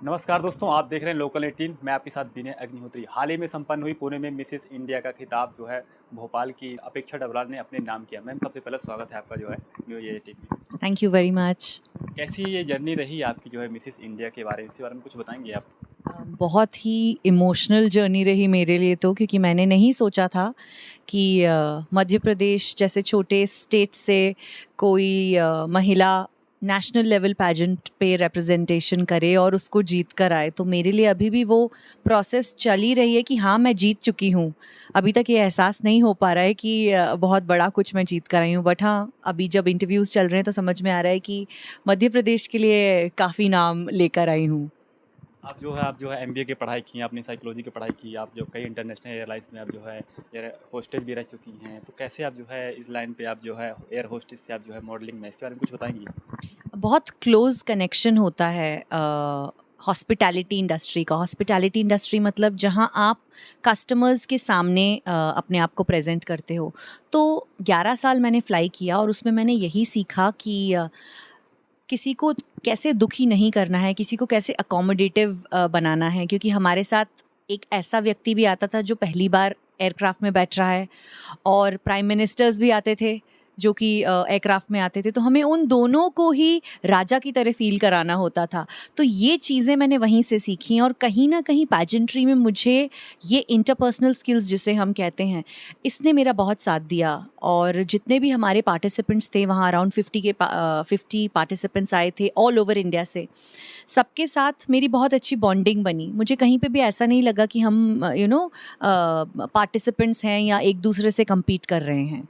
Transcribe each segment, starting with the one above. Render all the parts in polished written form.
नमस्कार दोस्तों, आप देख रहे हैं लोकल 18। मैं आपके साथ विनय अग्निहोत्री। हाल ही में संपन्न हुई पुणे में मिसेस इंडिया का खिताब जो है भोपाल की अपेक्षा डबराल ने अपने नाम किया। मैम, सबसे पहले स्वागत है आपका जो है न्यू ये 18 में। Thank you very much. कैसी ये जर्नी रही आपकी जो है मिसेस इंडिया के बारे में, इसके बारे में कुछ बताएंगे आप? बहुत ही इमोशनल जर्नी रही मेरे लिए तो, क्योंकि मैंने नहीं सोचा था कि मध्य प्रदेश जैसे छोटे स्टेट से कोई महिला नेशनल लेवल पैजेंट पे रिप्रेजेंटेशन करे और उसको जीत कर आए। तो मेरे लिए अभी भी वो प्रोसेस चल ही रही है कि हाँ, मैं जीत चुकी हूँ। अभी तक ये एहसास नहीं हो पा रहा है कि बहुत बड़ा कुछ मैं जीत कर आई हूँ, बट हाँ, अभी जब इंटरव्यूज़ चल रहे हैं तो समझ में आ रहा है कि मध्य प्रदेश के लिए काफ़ी नाम लेकर आई हूँ। आप जो है एमबीए की पढ़ाई की, आपने साइकोलॉजी की पढ़ाई की, आप जो कई इंटरनेशनल एयरलाइंस में आप जो है एयर होस्टेस भी रह चुकी हैं। तो कैसे आप जो है इस लाइन पे आप जो है एयर होस्टेस से आप जो है मॉडलिंग में, इसके बारे में कुछ बताएंगी? बहुत क्लोज कनेक्शन होता है हॉस्पिटैलिटी इंडस्ट्री का। हॉस्पिटैलिटी इंडस्ट्री मतलब जहां आप कस्टमर्स के सामने अपने आप को प्रेजेंट करते हो। तो 11 साल मैंने फ़्लाई किया और उसमें मैंने यही सीखा कि किसी को कैसे दुखी नहीं करना है, किसी को कैसे अकोमोडेटिव बनाना है। क्योंकि हमारे साथ एक ऐसा व्यक्ति भी आता था जो पहली बार एयरक्राफ्ट में बैठ रहा है, और प्राइम मिनिस्टर्स भी आते थे जो कि एयरक्राफ्ट में आते थे। तो हमें उन दोनों को ही राजा की तरह फ़ील कराना होता था। तो ये चीज़ें मैंने वहीं से सीखी, और कहीं न कहीं पैजेंट्री में मुझे ये इंटरपर्सनल स्किल्स जिसे हम कहते हैं, इसने मेरा बहुत साथ दिया। और जितने भी हमारे पार्टिसिपेंट्स थे वहाँ, अराउंड 50 पार्टिसिपेंट्स आए थे ऑल ओवर इंडिया से। सबके साथ मेरी बहुत अच्छी बॉन्डिंग बनी। मुझे कहीं पे भी ऐसा नहीं लगा कि हम पार्टिसिपेंट्स हैं या एक दूसरे से कम्पीट कर रहे हैं।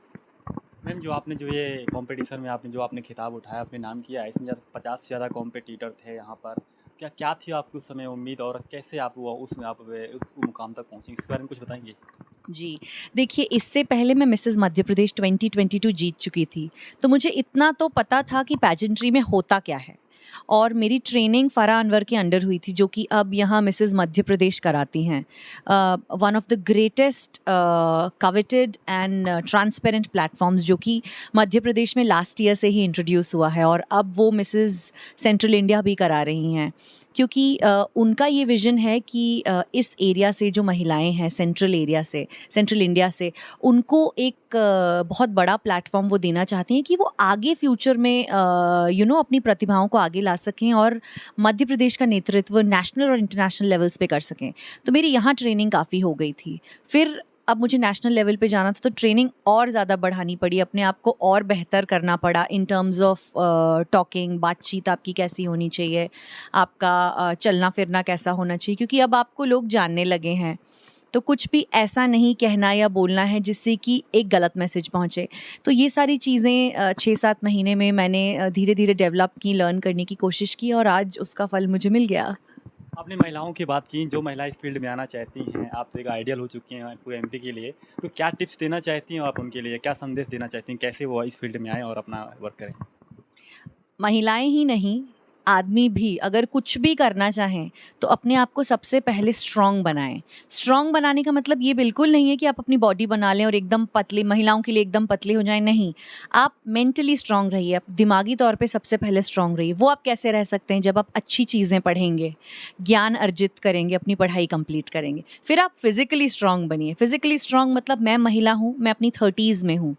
मैम, जो आपने जो ये कंपटीशन में आपने जो आपने खिताब उठाया, अपने नाम किया, इसमें 50 से ज़्यादा कॉम्पिटिटर थे यहाँ पर। क्या क्या थी आपकी उस समय उम्मीद, और कैसे आप वो उसमें आप उस मुकाम तक पहुँची, इसके बारे में कुछ बताएंगे? जी, देखिए, इससे पहले मैं मिसेज़ मध्य प्रदेश 2022 जीत चुकी थी। तो मुझे इतना तो पता था कि पेजेंट्री में होता क्या है। और मेरी ट्रेनिंग फ़रा अनवर के अंडर हुई थी, जो कि अब यहाँ मिसेज़ मध्य प्रदेश कराती हैं। One of the greatest coveted and transparent platforms, जो कि मध्य प्रदेश में लास्ट ईयर से ही इंट्रोड्यूस हुआ है, और अब वो मिसेज़ सेंट्रल इंडिया भी करा रही हैं। क्योंकि उनका ये विज़न है कि इस एरिया से जो महिलाएँ हैं, सेंट्रल इंडिया से, उनको एक बहुत बड़ा प्लेटफ़ॉर्म वो देना चाहती हैं कि वो आगे फ्यूचर में अपनी प्रतिभाओं को आगे ला सकें और मध्य प्रदेश का नेतृत्व नेशनल और इंटरनेशनल लेवल्स पे कर सकें। तो मेरी यहाँ ट्रेनिंग काफ़ी हो गई थी। फिर अब मुझे नेशनल लेवल पे जाना था, तो ट्रेनिंग और ज़्यादा बढ़ानी पड़ी, अपने आप को और बेहतर करना पड़ा इन टर्म्स ऑफ टॉकिंग, बातचीत आपकी कैसी होनी चाहिए, आपका चलना फिरना कैसा होना चाहिए, क्योंकि अब आपको लोग जानने लगे हैं। तो कुछ भी ऐसा नहीं कहना या बोलना है जिससे कि एक गलत मैसेज पहुँचे। तो ये सारी चीज़ें 6-7 महीने में मैंने धीरे-धीरे डेवलप की, लर्न करने की कोशिश की, और आज उसका फल मुझे मिल गया। आपने महिलाओं की बात की, जो महिला इस फील्ड में आना चाहती हैं, आप तो एक आइडियल हो चुकी हैं पूरे एमपी के लिए। तो क्या टिप्स देना चाहती हैं आप उनके लिए, क्या संदेश देना चाहती हैं, कैसे वो इस फील्ड में आएँ और अपना वर्क करें? महिलाएं ही नहीं, आदमी भी अगर कुछ भी करना चाहें तो अपने आप को सबसे पहले स्ट्रांग बनाएं। स्ट्रांग बनाने का मतलब ये बिल्कुल नहीं है कि आप अपनी बॉडी बना लें और एकदम पतले, महिलाओं के लिए एकदम पतले हो जाएं। नहीं, आप मेंटली स्ट्रांग रहिए, आप दिमागी तौर पे सबसे पहले स्ट्रांग रहिए। वो आप कैसे रह सकते हैं? जब आप अच्छी चीज़ें पढ़ेंगे, ज्ञान अर्जित करेंगे, अपनी पढ़ाई कंप्लीट करेंगे। फिर आप फिजिकली स्ट्रांग बनिए। फिजिकली स्ट्रांग मतलब मैं महिला हूँ, मैं अपनी 30s में हूँ।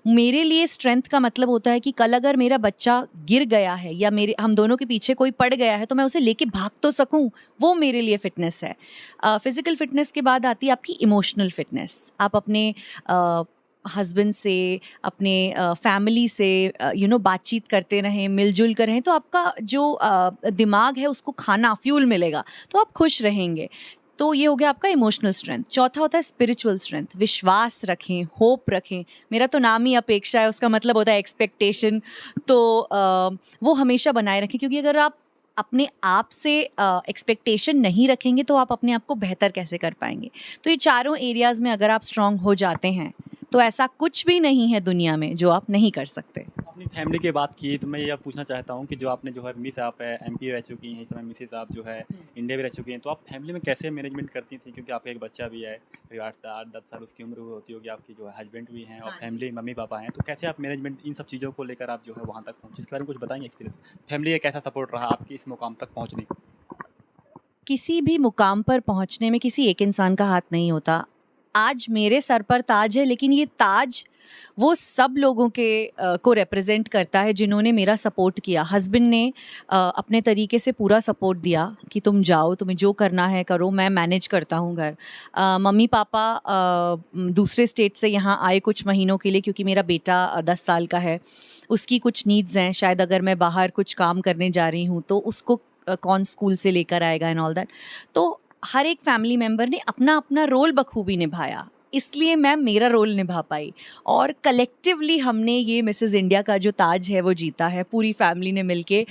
मेरे लिए स्ट्रेंथ का मतलब होता है कि कल अगर मेरा बच्चा गिर गया है या मेरे हम दोनों के पीछे कोई पड़ गया है, तो मैं उसे लेके भाग तो सकूं। वो मेरे लिए फिटनेस है। फिजिकल फिटनेस के बाद आती है आपकी इमोशनल फिटनेस। आप अपने हस्बैंड से, अपने फैमिली से बातचीत करते रहें, मिलजुल कर रहें, तो आपका जो दिमाग है उसको खाना, फ्यूल मिलेगा, तो आप खुश रहेंगे। तो ये हो गया आपका इमोशनल स्ट्रेंथ। चौथा होता है स्पिरिचुअल स्ट्रेंथ। विश्वास रखें, होप रखें। मेरा तो नाम ही अपेक्षा है, उसका मतलब होता है एक्सपेक्टेशन। तो वो हमेशा बनाए रखें, क्योंकि अगर आप अपने आप से एक्सपेक्टेशन नहीं रखेंगे तो आप अपने आप को बेहतर कैसे कर पाएंगे। तो ये चारों एरियाज़ में अगर आप स्ट्रांग हो जाते हैं तो ऐसा कुछ भी नहीं है दुनिया में जो आप नहीं कर सकते। अपनी फैमिली की बात की, तो मैं ये पूछना चाहता हूँ कि जो आपने जो है मिस आप एमपी रह चुकी हैं, इस समय मिसेस आप जो है इंडिया भी रह चुकी हैं, तो आप फैमिली में कैसे मैनेजमेंट करती थी? क्योंकि आपका एक बच्चा भी है, करीब 8-10 साल उसकी उम्र होती होगी, आपकी जो है हस्बैंड भी हैं और हाँ जी। फैमिली मम्मी पापा हैं। तो कैसे आप मैनेजमेंट इन सब चीज़ों को लेकर आप जो है वहाँ तक पहुँचे, इसके बारे में कुछ बताएंगे एक्सपीरियंस? फैमिली का कैसा सपोर्ट रहा आपकी इस मुकाम तक पहुँचने? किसी भी मुकाम पर पहुंचने में किसी एक इंसान का हाथ नहीं होता। आज मेरे सर पर ताज है, लेकिन ये ताज वो सब लोगों के को रिप्रेजेंट करता है जिन्होंने मेरा सपोर्ट किया। हस्बैंड ने अपने तरीके से पूरा सपोर्ट दिया कि तुम जाओ, तुम्हें जो करना है करो, मैं मैनेज करता हूँ घर। मम्मी पापा दूसरे स्टेट से यहाँ आए कुछ महीनों के लिए, क्योंकि मेरा बेटा 10 साल का है, उसकी कुछ नीड्स हैं। शायद अगर मैं बाहर कुछ काम करने जा रही हूँ तो उसको कौन स्कूल से लेकर आएगा एंड ऑल दैट। तो हर एक फैमिली मेम्बर ने अपना अपना रोल बखूबी निभाया, इसलिए मैं मेरा रोल निभा पाई। और कलेक्टिवली हमने ये मिसेस इंडिया का जो ताज है वो जीता है, पूरी फैमिली ने मिलके।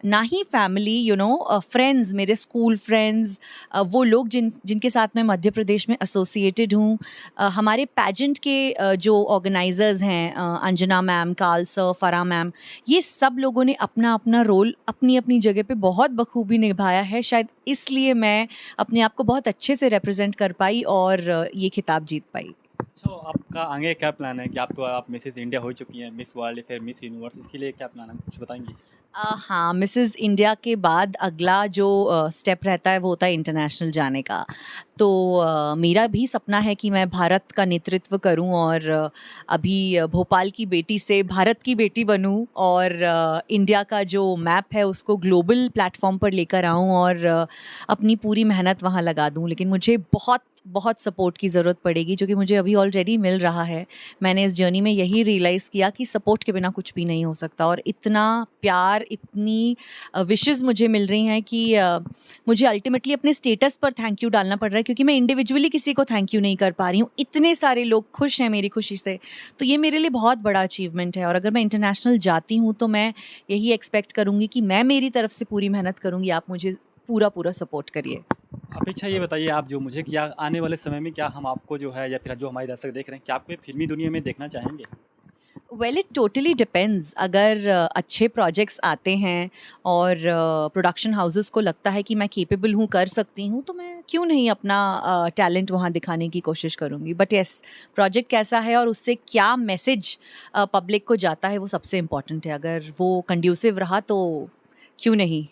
ना ही फैमिली, फ्रेंड्स, मेरे स्कूल फ्रेंड्स, वो लोग जिनके साथ मैं मध्य प्रदेश में एसोसिएटेड हूँ, हमारे पैजेंट के जो ऑर्गेनाइजर्स हैं, अंजना मैम, काल सर, फरा मैम, ये सब लोगों ने अपना अपना रोल अपनी अपनी जगह पे बहुत बखूबी निभाया है। शायद इसलिए मैं अपने आप को बहुत अच्छे से रिप्रेजेंट कर पाई और ये खिताब जीत पाई। तो आपका आगे क्या प्लान है कि आप मिसेस इंडिया हो चुकी हैं, मिस वर्ल्ड फिर मिस यूनिवर्स, इसके लिए क्या प्लान है, कुछ बताएंगी? हाँ, मिसेस इंडिया के बाद अगला जो स्टेप रहता है वो होता है इंटरनेशनल जाने का। तो मेरा भी सपना है कि मैं भारत का नेतृत्व करूं और अभी भोपाल की बेटी से भारत की बेटी बनूं और इंडिया का जो मैप है उसको ग्लोबल प्लेटफॉर्म पर लेकर आऊं और अपनी पूरी मेहनत वहां लगा दूं। लेकिन मुझे बहुत बहुत सपोर्ट की ज़रूरत पड़ेगी, जो कि मुझे अभी ऑलरेडी मिल रहा है। मैंने इस जर्नी में यही रियलाइज़ किया कि सपोर्ट के बिना कुछ भी नहीं हो सकता। और इतना प्यार, इतनी विशेज़ मुझे मिल रही हैं कि मुझे अल्टीमेटली अपने स्टेटस पर थैंक यू डालना पड़ रहा है, क्योंकि मैं इंडिविजुअली किसी को थैंक यू नहीं कर पा रही हूँ। इतने सारे लोग खुश हैं मेरी खुशी से, तो ये मेरे लिए बहुत बड़ा अचीवमेंट है। और अगर मैं इंटरनेशनल जाती हूँ तो मैं यही एक्सपेक्ट करूँगी कि मैं मेरी तरफ से पूरी मेहनत करूँगी, आप मुझे पूरा सपोर्ट करिए। अपेक्षा ये बताइए आप, जो मुझे क्या आने वाले समय में क्या हम आपको जो है या फिर जो हमारे दर्शक देख रहे हैं, क्या आपको ये फिल्मी दुनिया में देखना चाहेंगे? Well, it totally depends. अगर अच्छे प्रोजेक्ट्स आते हैं और प्रोडक्शन हाउसेस को लगता है कि मैं केपेबल हूँ, कर सकती हूँ, तो मैं क्यों नहीं अपना टैलेंट वहाँ दिखाने की कोशिश करूँगी। बट येस, प्रोजेक्ट कैसा है और उससे क्या मैसेज पब्लिक को जाता है वो सबसे इम्पॉर्टेंट है। अगर वो कंड्यूसिव रहा तो क्यों नहीं।